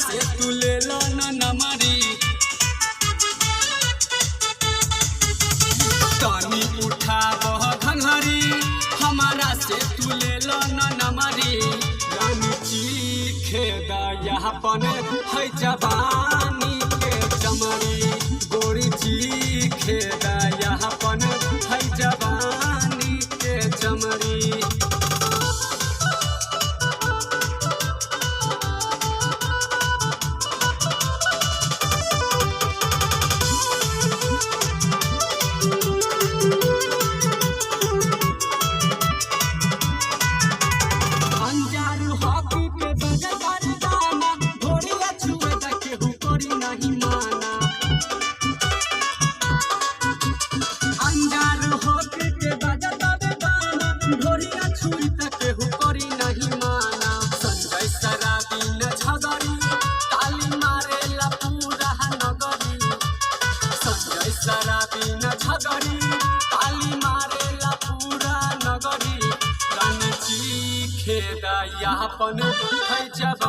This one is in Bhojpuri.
से तू ले लो नमरी तनी उठाबह घंघरी हमारा से तू ले लो नमरी रानी चीखे दयापन है जवानी के चमरी गोरी चीखे दयापन है जवानी के चमरी शराबी न झगड़ी ताली मारेला पूरा नगरी रानी चीखे दयापन है जवानी